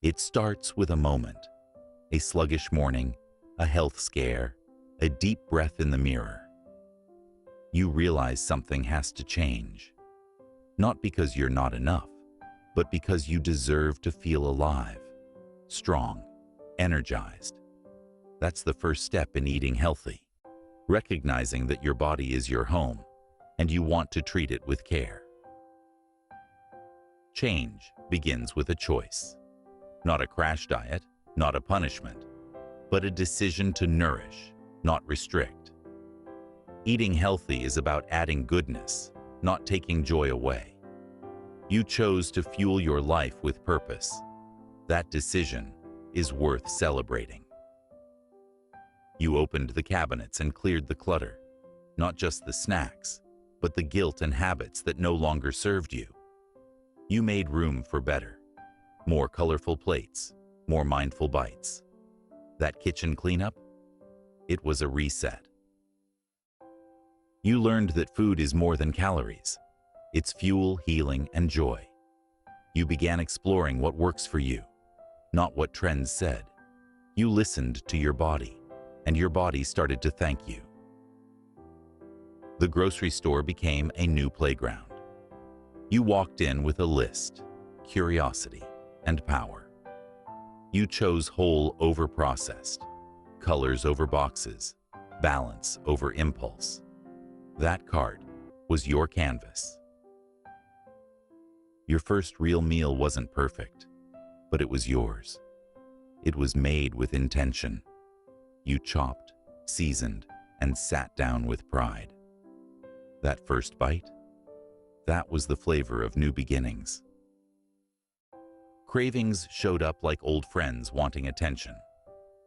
It starts with a moment, a sluggish morning, a health scare, a deep breath in the mirror. You realize something has to change, not because you're not enough, but because you deserve to feel alive, strong, energized. That's the first step in eating healthy, recognizing that your body is your home and you want to treat it with care. Change begins with a choice. Not a crash diet, not a punishment, but a decision to nourish, not restrict. Eating healthy is about adding goodness, not taking joy away. You chose to fuel your life with purpose. That decision is worth celebrating. You opened the cabinets and cleared the clutter, not just the snacks, but the guilt and habits that no longer served you. You made room for better. More colorful plates, more mindful bites. That kitchen cleanup? It was a reset. You learned that food is more than calories. It's fuel, healing, and joy. You began exploring what works for you, not what trends said. You listened to your body, and your body started to thank you. The grocery store became a new playground. You walked in with a list, curiosity, and power. You chose whole over processed, colors over boxes, balance over impulse. That card was your canvas. Your first real meal wasn't perfect, but it was yours. It was made with intention. You chopped, seasoned, and sat down with pride. That first bite? That was the flavor of new beginnings. Cravings showed up like old friends wanting attention.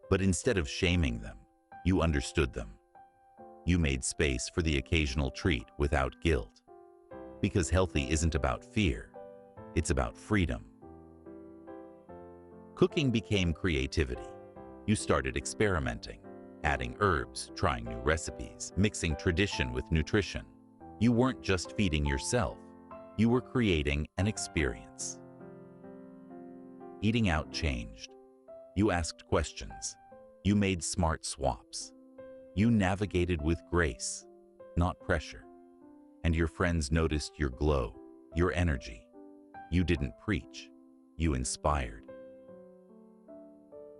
But instead of shaming them, you understood them. You made space for the occasional treat without guilt. Because healthy isn't about fear, it's about freedom. Cooking became creativity. You started experimenting, adding herbs, trying new recipes, mixing tradition with nutrition. You weren't just feeding yourself, you were creating an experience. Eating out changed. You asked questions. You made smart swaps. You navigated with grace, not pressure. And your friends noticed your glow, your energy. You didn't preach, you inspired.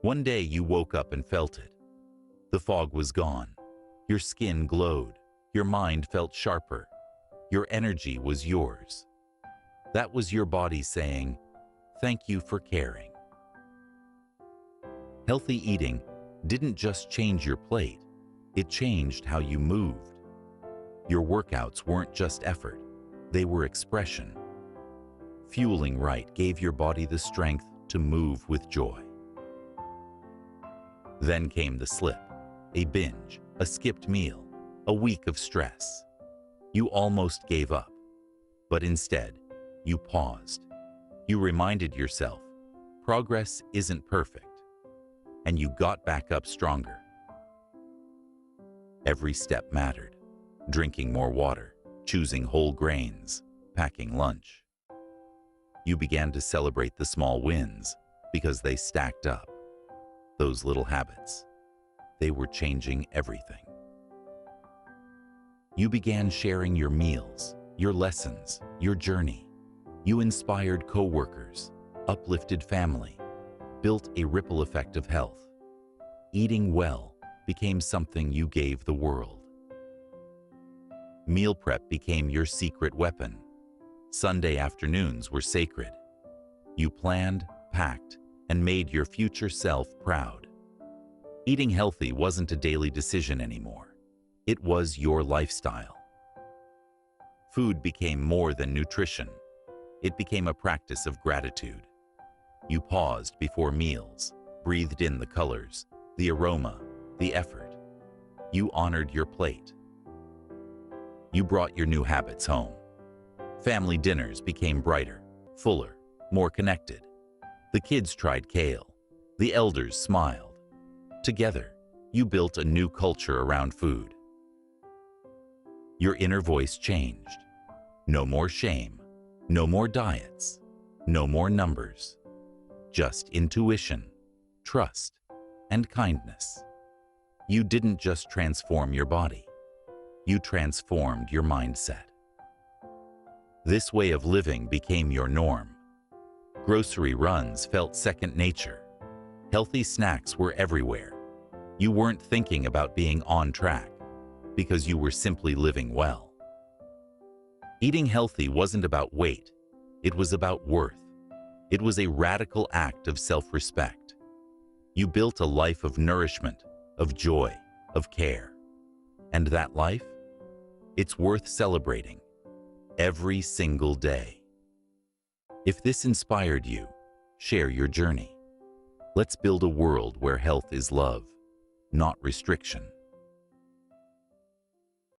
One day you woke up and felt it. The fog was gone. Your skin glowed. Your mind felt sharper. Your energy was yours. That was your body saying, "Thank you for caring." Healthy eating didn't just change your plate, it changed how you moved. Your workouts weren't just effort, they were expression. Fueling right gave your body the strength to move with joy. Then came the slip, a binge, a skipped meal, a week of stress. You almost gave up, but instead, you paused. You reminded yourself, progress isn't perfect, and you got back up stronger. Every step mattered. Drinking more water, choosing whole grains, packing lunch. You began to celebrate the small wins because they stacked up. Those little habits, they were changing everything. You began sharing your meals, your lessons, your journey. You inspired coworkers, uplifted family, built a ripple effect of health. Eating well became something you gave the world. Meal prep became your secret weapon. Sunday afternoons were sacred. You planned, packed, and made your future self proud. Eating healthy wasn't a daily decision anymore. It was your lifestyle. Food became more than nutrition. It became a practice of gratitude. You paused before meals, breathed in the colors, the aroma, the effort. You honored your plate. You brought your new habits home. Family dinners became brighter, fuller, more connected. The kids tried kale. The elders smiled. Together, you built a new culture around food. Your inner voice changed. No more shame. No more diets. No more numbers. just intuition, trust, and kindness. You didn't just transform your body. You transformed your mindset. This way of living became your norm. Grocery runs felt second nature. Healthy snacks were everywhere. You weren't thinking about being on track because you were simply living well. Eating healthy wasn't about weight. It was about worth. It was a radical act of self-respect. You built a life of nourishment, of joy, of care. And that life? It's worth celebrating every single day. If this inspired you, share your journey. Let's build a world where health is love, not restriction.